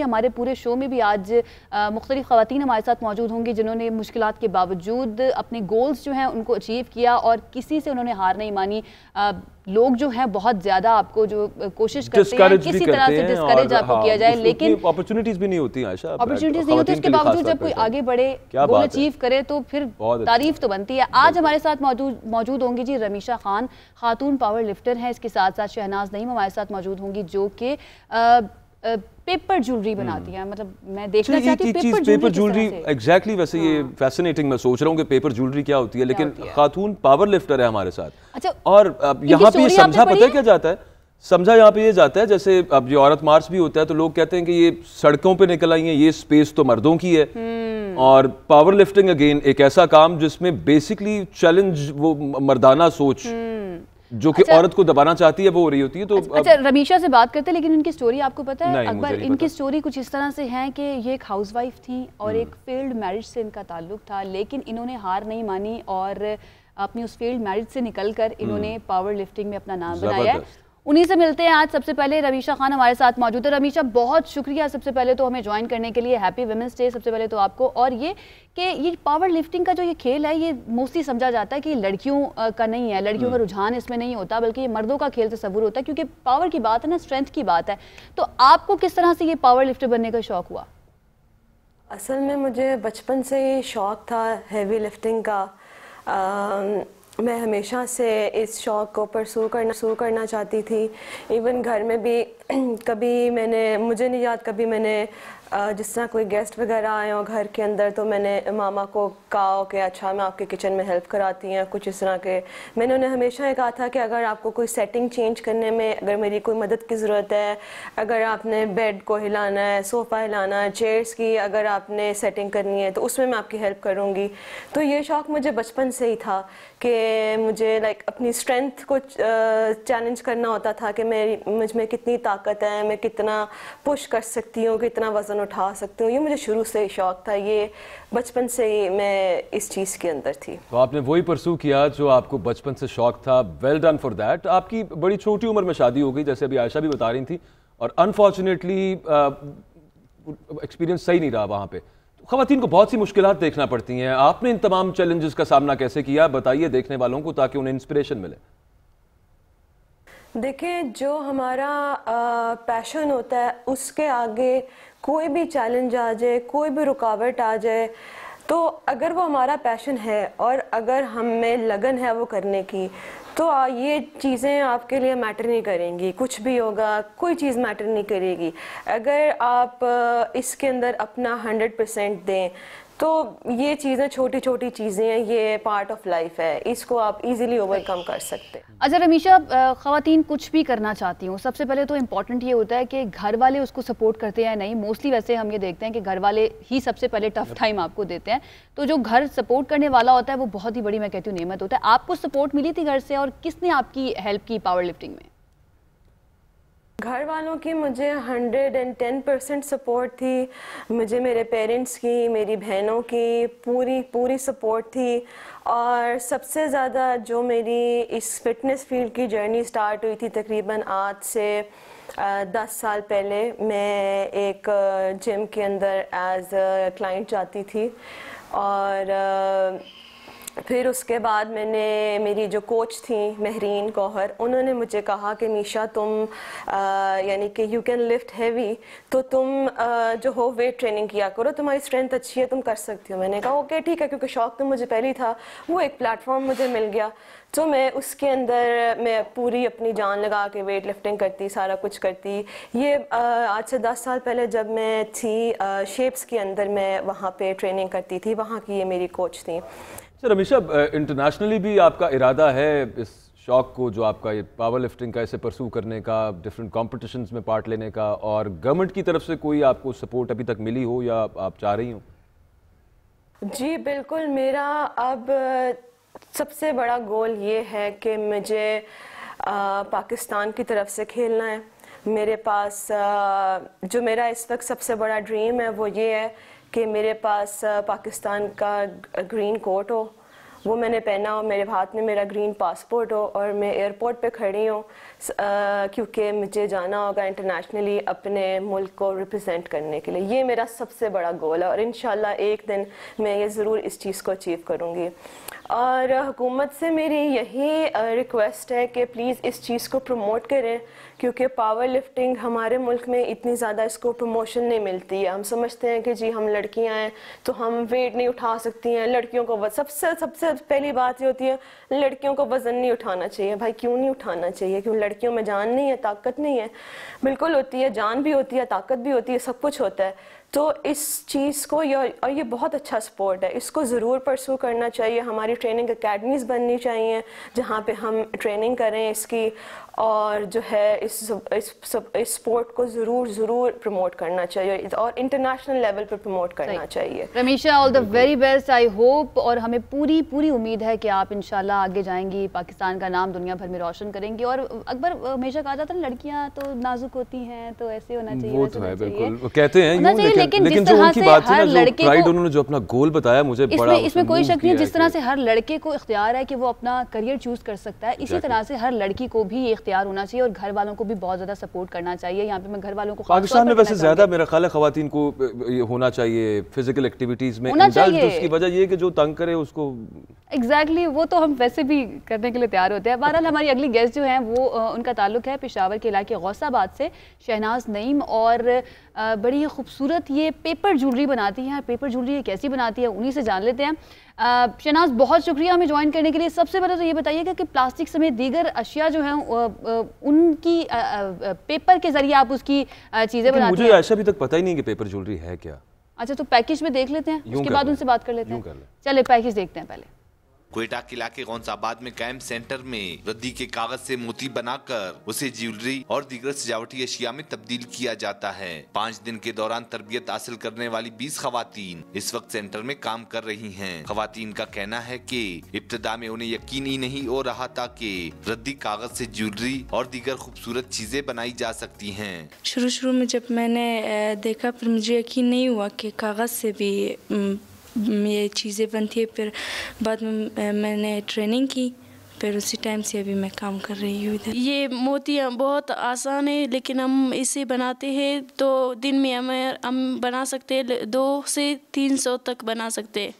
ہمارے پورے شو میں بھی آج مختلف خواتین ہمارے ساتھ موجود ہوں گی جنہوں نے مشکلات کے باوجود اپنے گولز جو ہیں ان کو اچیو کیا اور کسی سے انہوں نے ہار نہیں مانی. لوگ جو ہیں بہت زیادہ آپ کو جو کوشش کرتے ہیں کسی طرح سے ڈسکریج آپ کو کیا جائے, لیکن اپرچونٹیز بھی نہیں ہوتی ہیں عائشہ, اپرچونٹیز نہیں ہوتی, اس کے باوجود جب کوئی آگے بڑھے گول اچیو کرے تو پھر تعریف تو بنتی ہے. آج ہمارے ساتھ موجود ہوں گی جی رمیشہ خان, خاتون پاور لفٹر ہیں. اس کے ساتھ ساتھ شہناز نعیم ہمارے ساتھ موجود ہوں گی جو کہ پیپر جیولری بناتی ہیں. مطلب میں دیکھنا چاہتی ہوں پیپر جیولری ایگزیکٹلی ویسے یہ فیسنیٹنگ, میں سوچ رہا ہوں کہ پیپر جیولری کیا ہوتی ہے, لیکن خاتون پاور لفٹر ہے ہمارے ساتھ. اور یہاں پہ یہ سمجھا پتہ ہے کیا جاتا ہے, سمجھا یہاں پہ یہ جاتا ہے جیسے اب یہ عورت مارچ بھی ہوتا ہے تو لوگ کہتے ہیں کہ یہ سڑکوں پہ نکل آئی ہیں, یہ سپیس تو مردوں کی ہے. اور پاور لفٹنگ اگین ایک ایسا کام جس میں بیسکلی چیلنج وہ مردانہ سوچ جو کہ عورت کو دبانا چاہتی ہے وہ ہو رہی ہوتی ہے. تو اچھا رمیشہ سے بات کرتے ہیں, لیکن ان کی سٹوری آپ کو پتہ ہے اکبر, ان کی سٹوری کچھ اس طرح سے ہے کہ یہ ایک ہاؤس وائف تھیں اور ایک فیلڈ میرج سے ان کا تعلق تھا, لیکن انہوں نے ہار نہیں مانی اور اپنی اس فیلڈ میرج سے نکل کر انہوں نے پاور لفٹنگ میں اپنا نام بنایا ہے. انہی سے ملتے ہیں آج. سب سے پہلے رمیشہ خان ہمارے ساتھ موجود ہے. رمیشہ بہت شکریہ سب سے پہلے تو ہمیں جوائن کرنے کے لیے, ہیپی ویمنس ڈے سب سے پہلے تو آپ کو. اور یہ کہ یہ پاور لفٹنگ کا جو یہ کھیل ہے یہ موسٹلی سمجھا جاتا ہے کہ یہ لڑکیوں کا نہیں ہے, لڑکیوں کا رجحان اس میں نہیں ہوتا, بلکہ یہ مردوں کا کھیل تصور ہوتا ہے کیونکہ پاور کی بات ہے نا, اسٹرینتھ کی بات ہے. تو آپ کو کس طرح سے یہ پاور لفٹر بننے کا شوق ہوا؟ اصل میں مجھے بچپن سے ہی شوق تھا ہیوی لفٹنگ کا. میں ہمیشہ سے اس شوق کو پرسو کرنا چاہتی تھی. ایون گھر میں بھی کبھی مجھے نہیں یاد کبھی میں نے جس طرح کوئی گیسٹ وغیرہ آئے ہوں گھر کے اندر تو میں نے ماما کو کہا کہ اچھا میں آپ کے کچن میں ہیلپ کراتی ہیں کچھ اس طرح کے. میں نے انہیں ہمیشہ یہ کہا تھا کہ اگر آپ کو کوئی سیٹنگ چینج کرنے میں اگر میری کوئی مدد کی ضرورت ہے, اگر آپ نے بیڈ کو ہلانا ہے, صوفہ ہلانا ہے, چیئرس کی اگر آپ نے سیٹنگ کرنی ہے تو اس میں آپ کی ہیلپ کروں گی. تو یہ شوق مجھے بچپن سے ہی تھا کہ مجھے اپنی اسٹرینتھ کو چیلنج کرنا ہوتا تھا کہ مجھ میں کتنی طاقت ہے, میں کتنا پش کر سکتی ہوں, کتنا وزن اٹھا سکتی ہوں. یہ مجھے شروع سے ہی شوق تھا, یہ بچپن سے ہی میں اس چیز کے اندر تھی. تو آپ نے وہی پرسو کیا جو آپ کو بچپن سے شوق تھا. Well done for that. آپ کی بڑی چھوٹی عمر میں شادی ہو گئی جیسے ابھی عائشہ بھی بتا رہی تھی, اور انفارچونیٹلی ایکسپیرینس صحیح نہیں رہا وہاں پہ. خواتین کو بہت سی مشکلات دیکھنا پڑتی ہیں. آپ نے ان تمام چیلنجز کا سامنا کیسے کیا, بتائیے دیکھنے والوں کو تاکہ انہیں انسپریشن ملے. دیکھیں, جو ہمارا پیشن ہوتا ہے اس کے آگے کوئی بھی چیلنج آ جائے, کوئی بھی رکاوٹ آ جائے, تو اگر وہ ہمارا پیشن ہے اور اگر ہم میں لگن ہے وہ کرنے کی, تو یہ چیزیں آپ کے لیے میٹر نہیں کریں گی. کچھ بھی ہوگا کوئی چیز میٹر نہیں کرے گی. اگر آپ اس کے اندر اپنا 100% دیں تو یہ چیزیں چھوٹی چھوٹی چیزیں ہیں, یہ پارٹ آف لائف ہے, اس کو آپ ایزیلی اوور کم کر سکتے ہیں. اچھا رمیشہ, خواتین کچھ بھی کرنا چاہتی ہوں, سب سے پہلے تو امپورٹنٹ یہ ہوتا ہے کہ گھر والے اس کو سپورٹ کرتے ہیں نہیں. موسٹلی ویسے ہم یہ دیکھتے ہیں کہ گھر والے ہی سب سے پہلے ٹف ٹائم آپ کو دیتے ہیں. تو جو گھر سپورٹ کرنے والا ہوتا ہے وہ بہت ہی بڑی میں کہتی ہوں نعمت ہوتا ہے. آپ کو سپورٹ ملی تھی گھر سے, اور کس نے آپ کی ہیلپ کی پاور لفٹنگ میں؟ گھر والوں کی مجھے 110% سپورٹ تھی. مجھے میرے پیرنٹس کی, میری بہنوں کی پوری سپورٹ تھی. اور سب سے زیادہ جو میری اس فٹنس فیلڈ کی جرنی سٹارٹ ہوئی تھی تقریباً آج سے 10 سال پہلے, میں ایک جم کے اندر ایز کلائنٹ جاتی تھی. اور پھر اس کے بعد میری جو کوچ تھیں مہرین گوہر, انہوں نے مجھے کہا کہ میشا تم یعنی کہ یو کین لفٹ ہیوی, تو تم جو ہو ویٹ ٹریننگ کیا کرو, تمہاری اسٹرینتھ اچھی ہے, تم کر سکتی ہو. میں نے کہا اوکے ٹھیک ہے, کیونکہ شوق تو مجھے پہلے ہی تھا. وہ ایک پلیٹ فارم مجھے مل گیا تو میں اس کے اندر میں پوری اپنی جان لگا کے ویٹ لفٹنگ کرتی, سارا کچھ کرتی. یہ آج سے 10 سال پہلے جب میں تھی شیپس کے اندر, میں وہاں پہ ٹریننگ کرتی تھی, وہاں کی یہ میری کوچ تھیں. رمیشہ, انٹرنیشنلی بھی آپ کا ارادہ ہے اس شوق کو جو آپ کا یہ پاور لفٹنگ کا اسے پرسو کرنے کا, ڈفرینٹ کمپٹیشنز میں پارٹ لینے کا, اور گورنمنٹ کی طرف سے کوئی آپ کو سپورٹ ابھی تک ملی ہو یا آپ چاہ رہی ہوں؟ جی بالکل, میرا اب سب سے بڑا گول یہ ہے کہ مجھے پاکستان کی طرف سے کھیلنا ہے. میرے پاس جو میرا اس وقت سب سے بڑا ڈریم ہے وہ یہ ہے کہ میرے پاس پاکستان کا گرین کوٹ ہو, وہ میں نے پہنا ہو, میرے ہاتھ میں میرا گرین پاسپورٹ ہو اور میں ایئرپورٹ پہ کھڑی ہوں, کیونکہ مجھے جانا ہوگا انٹرنیشنلی اپنے ملک کو ریپرزینٹ کرنے کے لیے. یہ میرا سب سے بڑا گول ہے اور انشاءاللہ ایک دن میں یہ ضرور اس چیز کو اچیو کروں گی. اور حکومت سے میری یہی ریکویسٹ ہے کہ پلیز اس چیز کو پروموٹ کریں, کیونکہ پاور لفٹنگ ہمارے ملک میں اتنی زیادہ اس کو پروموشن نہیں ملتی ہے. ہم سمجھتے ہیں کہ جی ہم لڑکیاں ہیں تو ہم ویٹ نہیں اٹھا سکتی ہیں, لڑکیوں کو سب سے پہلی بات یہ ہوتی ہے لڑکیوں کو وزن نہیں اٹھانا چاہیے. بھائی کیوں نہیں اٹھانا چاہیے؟ کیوں لڑکیوں میں جان نہیں ہے, طاقت نہیں ہے؟ بالکل ہوتی ہے, جان بھی ہوتی ہے, طاقت بھی ہوتی ہے, سب کچھ ہوتا ہے. تو اس چیز کو اور یہ بہت اچھا سپورٹ ہے, اس کو ضرور پرسو کرنا چاہیے. ہماری ٹریننگ اکیڈمیز بننی چاہیے جہاں پہ ہم ٹریننگ کریں اس کی, اور جو ہے اس سپورٹ کو ضرور پروموٹ کرنا چاہیے اور انٹرنیشنل لیول پہ پروموٹ کرنا چاہیے. Rameesha, all the very best, I hope, اور ہمیں پوری امید ہے کہ آپ انشاءاللہ آگے جائیں گی, پاکستان کا نام دنیا بھر میں روشن کریں گی. اور اکبر ہمیشہ کہا جاتا ہے لڑکیاں تو نازک ہوتی ہیں تو ایسے ہونا چاہیے, وہ تو ہے بالکل کہتے ہیں, لیکن جو ان کی بات ہے نا, جو پرائیڈ انہوں نے جو اپنا گول بتایا مجھے بڑا, اس میں کوئی شک نہیں. جس طرح سے ہر لڑکے کو اختیار ہے کہ وہ اپنا کریئر چوز کر سکتا ہے, اسی طرح سے ہر لڑکی کو بھی یہ اختیار ہونا چاہیے اور گھر والوں کو بھی بہت زیادہ سپورٹ کرنا چائیے. یہاں پہ میں گھر والوں کو پاکستان میں ویسے زیادہ میرا خیال ہے خواتین کو ہونا چاہیے فزیکل ایکٹیویٹیز میں انڈلج. اس کی وجہ یہ کہ جو تنگ کرے اس کو ایگزیکٹلی وہ تو ہم ویسے بھی کرنے کے لیے تیار ہوتے ہیں. بہرحال ہماری اگلی گیسٹ جو ہیں وہ ان کا تعلق ہے پشاور کے علاقے غوث آباد سے, شہناز نعیم, اور بڑی خوبصورت یہ پیپر جولری بناتی ہیں. پیپر جولری کیسی بناتی ہے انہی سے جان لیتے ہیں. شہناز, بہت شکریہ ہمیں جوائن کرنے کے لیے. سب سے پہلے تو یہ بتائیے گا کہ پلاسٹک سمیت دیگر اشیاء جو ہیں ان کی پیپر کے ذریعے آپ اس کی چیزیں بناتی ہیں. مجھے ایسا ابھی تک پتہ ہی نہیں کہ پیپر جولری ہے کیا. اچھا, تو پیکج میں دیکھ لیتے ہیں, اس کے بعد ان سے بات کر لیتے ہیں. چلے پیکج دیکھتے ہیں پہلے. کوئٹہ کے علاقے غوث آباد میں قائم سینٹر میں ردی کے کاغذ سے موتی بنا کر اسے جیولری اور دیگر سجاوٹی اشیاء میں تبدیل کیا جاتا ہے. 5 دن کے دوران تربیت حاصل کرنے والی 20 خواتین اس وقت سینٹر میں کام کر رہی ہیں. خواتین کا کہنا ہے کہ ابتدا میں انہیں یقین ہی نہیں ہو رہا تھا کہ ردی کاغذ سے جیولری اور دیگر خوبصورت چیزیں بنائی جا سکتی ہیں. شروع میں جب میں نے دیکھا پھر مجھے یقین نہیں ہوا کہ کاغذ سے بھی یہ چیزیں بنتی ہے. پھر بعد میں نے ٹریننگ کی, پھر اسی ٹائم سے ابھی میں کام کر رہی ہوں ادھر. یہ موتیاں بہت آسان ہے, لیکن ہم اسے بناتے ہیں تو دن میں ہم بنا سکتے ہیں 200 سے 300 تک بنا سکتے ہیں,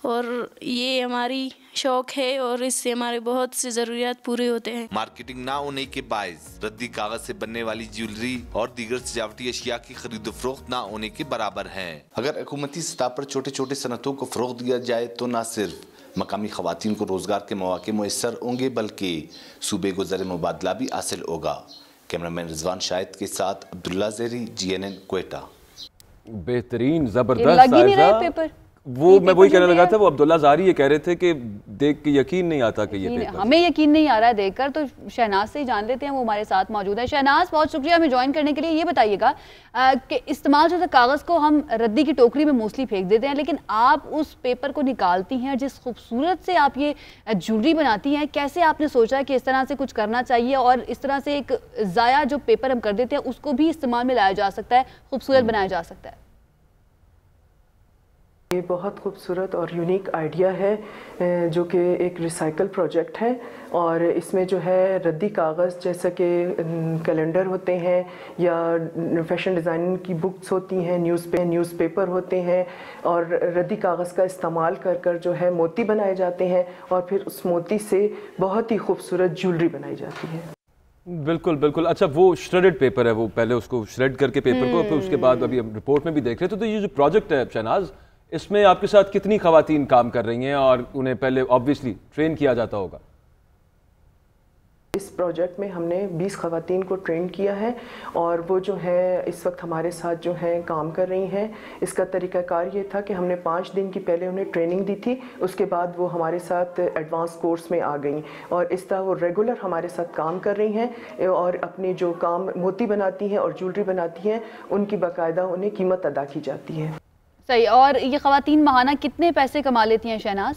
اور یہ ہماری شوق ہے اور اس سے ہمارے بہت سے ضروریات پورے ہوتے ہیں. مارکیٹنگ نہ ہونے کے باعث ردی کاغذ سے بننے والی جیولری اور دیگر سجاوٹی اشیاء کی خرید و فروخت نہ ہونے کے برابر ہے. اگر حکومتی سطح پر چھوٹے صنعتوں کو فروغ دیا جائے تو نہ صرف مقامی خواتین کو روزگار کے مواقع میسر ہوں گے بلکہ صوبے کو زر مبادلہ بھی حاصل ہوگا. کیمرامین رضوان شاہد کے ساتھ عبداللہ زہری, GNN کوئٹہ. بہترین, زبردست. وہ میں وہی کہنے لگا تھا, وہ عبداللہ زاری یہ کہہ رہے تھے کہ دیکھ کے یقین نہیں آتا کہ یہ پیپر, ہمیں یقین نہیں آ رہا ہے دیکھ کر. تو شہناز سے ہی جان لیتے ہیں, وہ ہمارے ساتھ موجود ہے. شہناز, بہت شکریہ ہمیں جوائن کرنے کے لیے. یہ بتائیے گا کہ استعمال شدہ کاغذ کو ہم ردی کی ٹوکری میں موسٹلی پھینک دیتے ہیں, لیکن آپ اس پیپر کو نکالتی ہیں, جس خوبصورت سے آپ یہ جولری بناتی ہیں, کیسے آپ نے سوچا کہ اس طرح سے کچھ کرنا چاہیے اور اس طرح سے ایک ضائع جو پیپر ہم کر دیتے ہیں اس کو بھی استعمال میں لایا جا سکتا ہے, خوبصورت بنایا جا سکتا ہے؟ یہ بہت خوبصورت اور یونیک آئیڈیا ہے جو کہ ایک ریسائیکل پروجیکٹ ہے, اور اس میں جو ہے ردی کاغذ جیسا کہ کیلنڈر ہوتے ہیں یا فیشن ڈیزائننگ کی بکس ہوتی ہیں, نیوز پیپر ہوتے ہیں, اور ردی کاغذ کا استعمال کر جو ہے موتی بنائے جاتے ہیں, اور پھر اس موتی سے بہت ہی خوبصورت جیولری بنائی جاتی ہے. بالکل. اچھا, وہ شریڈڈ پیپر ہے, وہ پہلے اس کو شریڈ کر کے پیپر کو, پھر اس کے بعد ابھی ہم رپورٹ میں بھی دیکھ رہے تھے. تو یہ جو پروجیکٹ ہے شہناز, اس میں آپ کے ساتھ کتنی خواتین کام کر رہی ہیں اور انہیں پہلے آبویسلی ٹرین کیا جاتا ہوگا؟ اس پروجیکٹ میں ہم نے 20 خواتین کو ٹرین کیا ہے, اور وہ جو ہے اس وقت ہمارے ساتھ جو ہیں کام کر رہی ہیں. اس کا طریقہ کار یہ تھا کہ ہم نے 5 دن کی پہلے انہیں ٹریننگ دی تھی, اس کے بعد وہ ہمارے ساتھ ایڈوانس کورس میں آ گئیں, اور اس طرح وہ ریگولر ہمارے ساتھ کام کر رہی ہیں, اور اپنے جو کام موتی بناتی ہیں اور جیولری بناتی ہیں ان کی باقاعدہ انہیں قیمت ادا کی جاتی ہے. صحیح. اور یہ خواتین ماہانہ کتنے پیسے کما لیتی ہیں شہناز؟